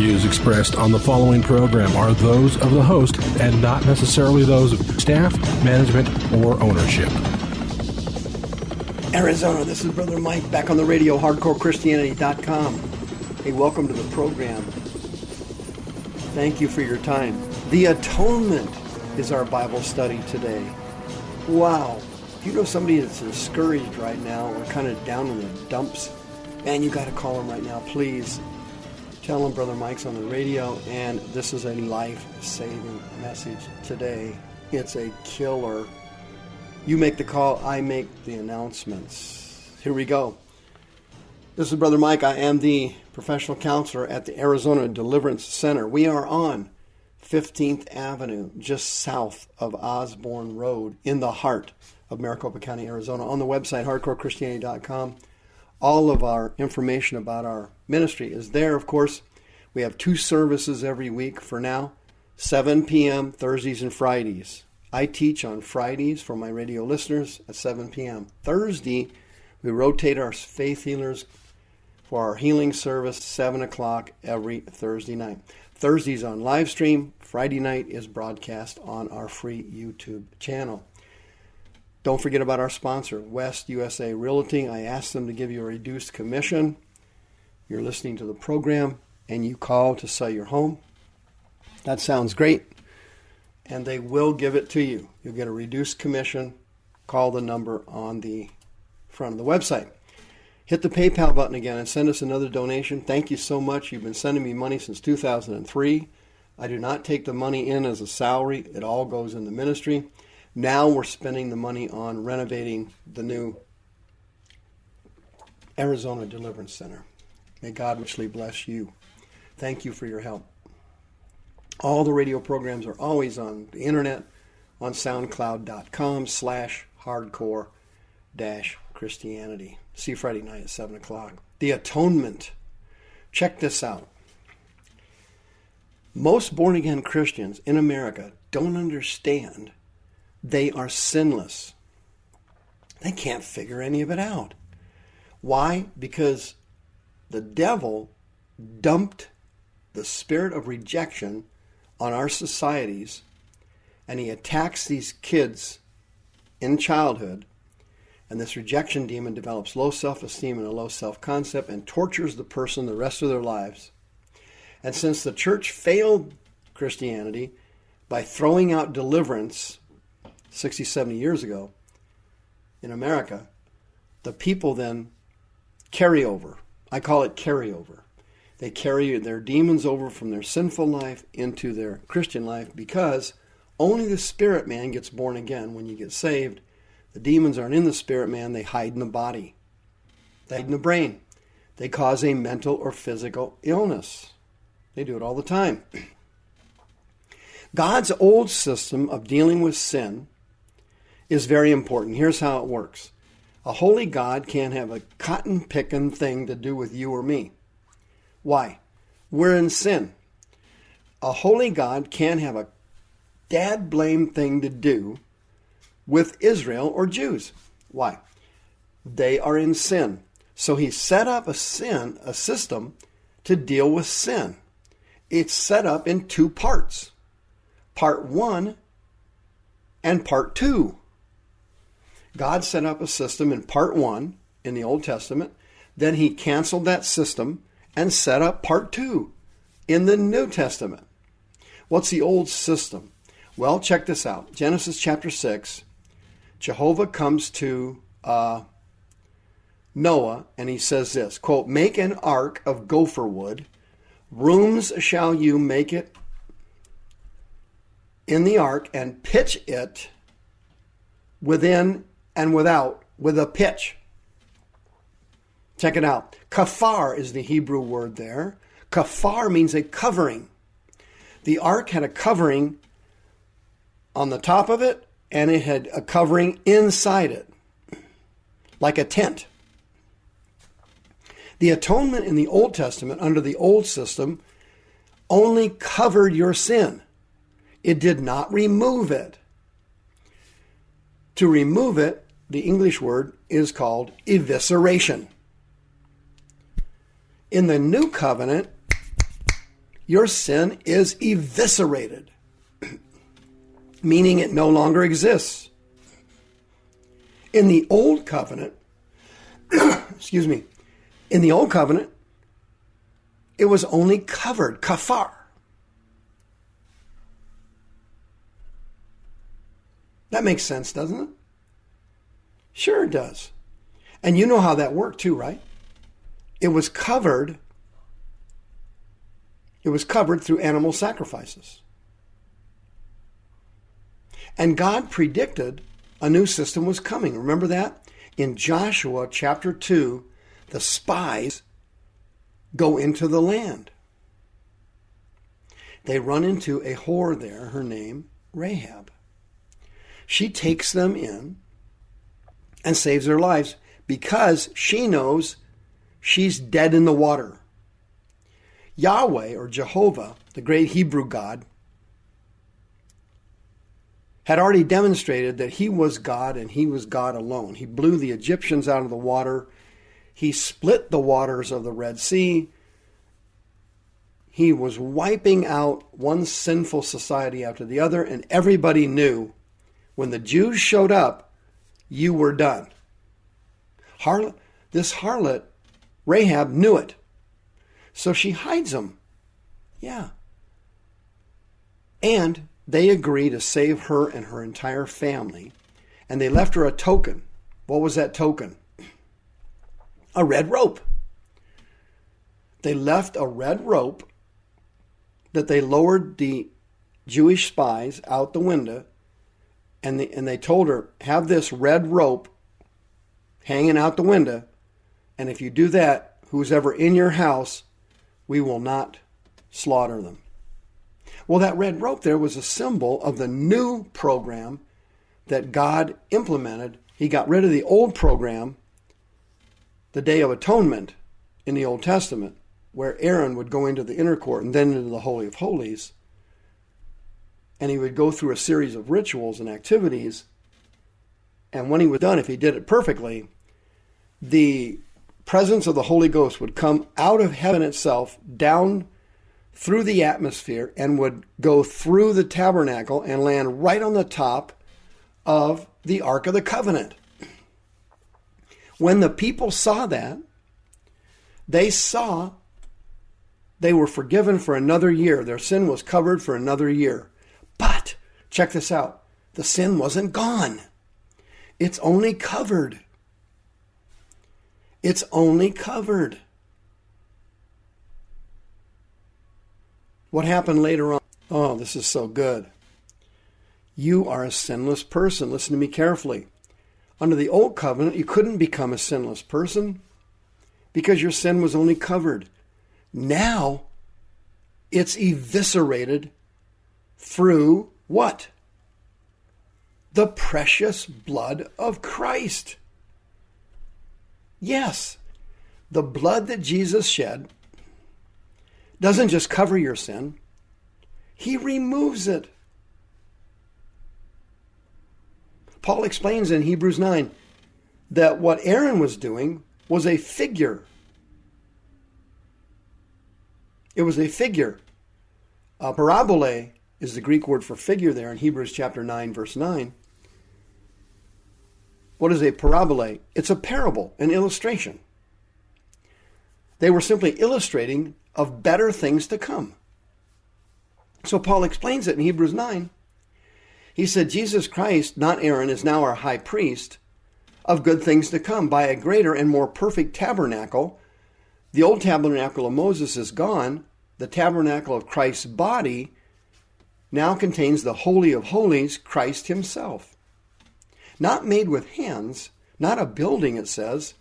views expressed on the following program are those of the host and not necessarily those of staff, management, or ownership. Arizona, this is Brother Mike back on the radio, hardcorechristianity.com. Hey, welcome to the program. Thank you for your time. The Atonement is our Bible study today. Wow. If you know somebody that's discouraged right now or kind of down in the dumps, man, you got to call them right now, please. Tell them Brother Mike's on the radio, and this is a life-saving message today. It's a killer. You make the call, I make the announcements. Here we go. This is Brother Mike. I am the professional counselor at the Arizona Deliverance Center. We are on 15th Avenue, just south of Osborne Road, in the heart of Maricopa County, Arizona. On the website, hardcorechristianity.com. All of our information about our ministry is there, of course. We have 2 services every week for now, 7 p.m. Thursdays and Fridays. I teach on Fridays for my radio listeners at 7 p.m. Thursday, we rotate our faith healers for our healing service, 7 o'clock every Thursday night. Thursday's on live stream. Friday night is broadcast on our free YouTube channel. Don't forget about our sponsor, West USA Realty. I asked them to give you a reduced commission. You're listening to the program and you call to sell your home. That sounds great. And they will give it to you. You'll get a reduced commission. Call the number on the front of the website. Hit the PayPal button again and send us another donation. Thank you so much. You've been sending me money since 2003. I do not take the money in as a salary. It all goes in the ministry. Now we're spending the money on renovating the new Arizona Deliverance Center. May God richly bless you. Thank you for your help. All the radio programs are always on the internet on soundcloud.com/hardcore-christianity. See you Friday night at 7 o'clock. The Atonement. Check this out. Most born-again Christians in America don't understand they are sinless. They can't figure any of it out. Why? Because the devil dumped the spirit of rejection on our societies, and he attacks these kids in childhood, and this rejection demon develops low self-esteem and a low self-concept and tortures the person the rest of their lives. And since the church failed Christianity by throwing out deliverance 60, 70 years ago in America, the people then carry over. I call it carryover. They carry their demons over from their sinful life into their Christian life because only the spirit man gets born again when you get saved. The demons aren't in the spirit man. They hide in the body. They hide in the brain. They cause a mental or physical illness. They do it all the time. God's old system of dealing with sin is very important. Here's how it works. A holy God can't have a cotton-picking thing to do with you or me. Why? We're in sin. A holy God can't have a dad-blame thing to do with Israel or Jews. Why? They are in sin. So he set up a system to deal with sin. It's set up in 2 parts. Part 1 and Part 2. God set up a system in Part 1 in the Old Testament. Then he canceled that system and set up Part 2 in the New Testament. What's the old system? Well, check this out. Genesis chapter 6, Jehovah comes to Noah and he says this, quote, "Make an ark of gopher wood. Rooms shall you make it in the ark and pitch it within and without with a pitch." Check it out. Kafar is the Hebrew word there. Kafar means a covering. The ark had a covering on the top of it, and it had a covering inside it, like a tent. The atonement in the Old Testament, under the old system, only covered your sin. It did not remove it. To remove it, the English word is called evisceration. In the new covenant, your sin is eviscerated, meaning it no longer exists. In the old covenant, excuse me, in the old covenant, it was only covered, kafar. That makes sense, doesn't it? Sure it does. And you know how that worked too, right? It was covered through animal sacrifices. And God predicted a new system was coming. Remember that? In Joshua chapter 2, the spies go into the land. They run into a whore there, her name, Rahab. She takes them in and saves their lives because she knows she's dead in the water. Yahweh, or Jehovah, the great Hebrew God, had already demonstrated that he was God and he was God alone. He blew the Egyptians out of the water. He split the waters of the Red Sea. He was wiping out one sinful society after the other, and everybody knew when the Jews showed up, you were done. This harlot, Rahab, knew it. So she hides them. Yeah. And they agree to save her and her entire family. And they left her a token. What was that token? A red rope. They left a red rope that they lowered the Jewish spies out the window. And they told her, have this red rope hanging out the window. And if you do that, who's ever in your house, we will not slaughter them. Well, that red rope there was a symbol of the new program that God implemented. He got rid of the old program, the Day of Atonement in the Old Testament, where Aaron would go into the inner court and then into the Holy of Holies. And he would go through a series of rituals and activities. And when he was done, if he did it perfectly, the presence of the Holy Ghost would come out of heaven itself, down through the atmosphere, and would go through the tabernacle and land right on the top of the Ark of the Covenant. When the people saw that, they saw they were forgiven for another year. Their sin was covered for another year. But, check this out, the sin wasn't gone. It's only covered. It's only covered. What happened later on? Oh, this is so good. You are a sinless person. Listen to me carefully. Under the old covenant, you couldn't become a sinless person because your sin was only covered. Now, it's eviscerated through what? The precious blood of Christ. Yes, the blood that Jesus shed doesn't just cover your sin. He removes it. Paul explains in Hebrews 9 that what Aaron was doing was a figure. It was a figure. Parabole is the Greek word for figure there in Hebrews chapter 9, verse 9. What is a parabole? It's a parable, an illustration. They were simply illustrating of better things to come. So Paul explains it in Hebrews 9. He said, Jesus Christ, not Aaron, is now our high priest of good things to come by a greater and more perfect tabernacle. The old tabernacle of Moses is gone. The tabernacle of Christ's body now contains the Holy of Holies, Christ himself. Not made with hands, not a building, it says,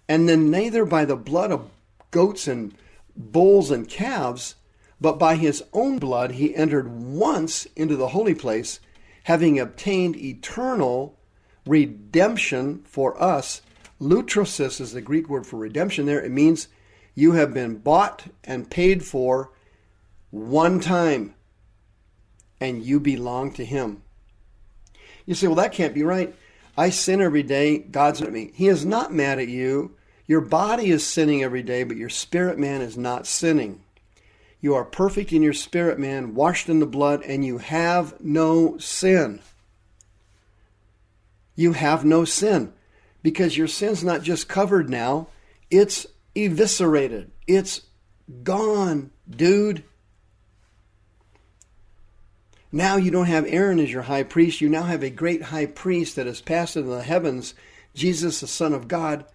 and then neither by the blood of goats and bulls and calves, but by his own blood he entered once into the holy place, having obtained eternal redemption for us. Lutrosis is the Greek word for redemption there. It means you have been bought and paid for one time, and you belong to him. You say, well, that can't be right. I sin every day. God's mad at me. He is not mad at you. Your body is sinning every day, but your spirit man is not sinning. You are perfect in your spirit, man, washed in the blood, and you have no sin. You have no sin. Because your sin's not just covered now, it's eviscerated. It's gone, dude. Now you don't have Aaron as your high priest. You now have a great high priest that has passed into the heavens, Jesus, the Son of God.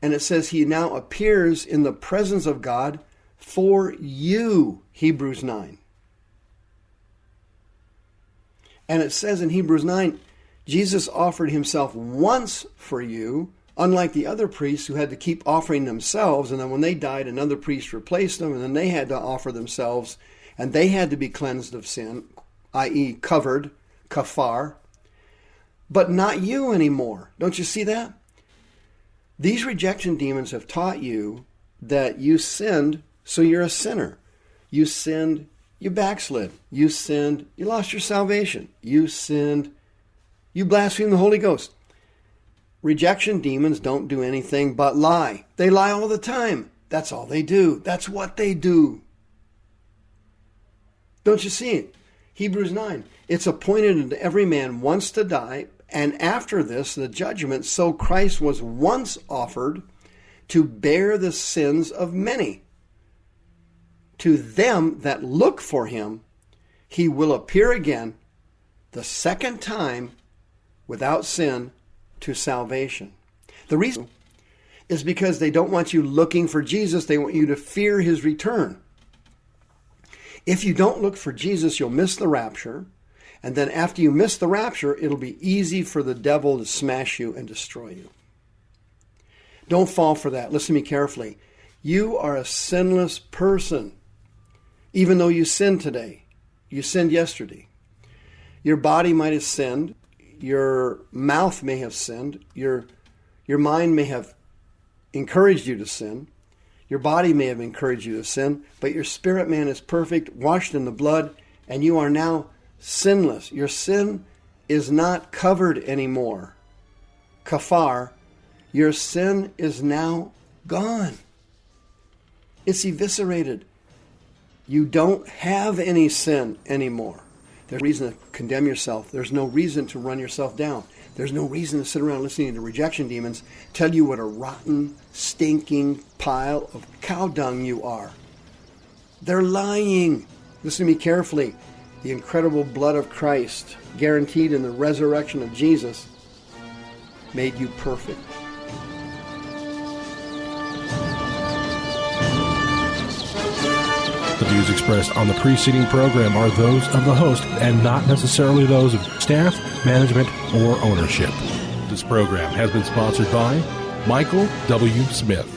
And it says he now appears in the presence of God for you, Hebrews 9. And it says in Hebrews 9, Jesus offered himself once for you, unlike the other priests who had to keep offering themselves, and then when they died, another priest replaced them, and then they had to offer themselves, and they had to be cleansed of sin, i.e. covered, kafar. But not you anymore. Don't you see that? These rejection demons have taught you that you sinned, so you're a sinner. You sinned, you backslid. You sinned, you lost your salvation. You sinned, you blasphemed the Holy Ghost. Rejection demons don't do anything but lie. They lie all the time. That's all they do. That's what they do. Don't you see it? Hebrews 9. It's appointed unto every man once to die, and after this the judgment. So Christ was once offered to bear the sins of many. To them that look for him, he will appear again the second time without sin to salvation. The reason is because they don't want you looking for Jesus. They want you to fear his return. If you don't look for Jesus, you'll miss the rapture. And then after you miss the rapture, it'll be easy for the devil to smash you and destroy you. Don't fall for that. Listen to me carefully. You are a sinless person. Even though you sinned today, you sinned yesterday. Your body might have sinned. Your mouth may have sinned. Your mind may have encouraged you to sin. Your body may have encouraged you to sin. But your spirit man is perfect, washed in the blood, and you are now sinless. Your sin is not covered anymore. Kafar, your sin is now gone. It's eviscerated. You don't have any sin anymore. There's no reason to condemn yourself. There's no reason to run yourself down. There's no reason to sit around listening to rejection demons tell you what a rotten, stinking pile of cow dung you are. They're lying. Listen to me carefully. The incredible blood of Christ, guaranteed in the resurrection of Jesus, made you perfect. The views expressed on the preceding program are those of the host and not necessarily those of staff, management, or ownership. This program has been sponsored by Michael W. Smith.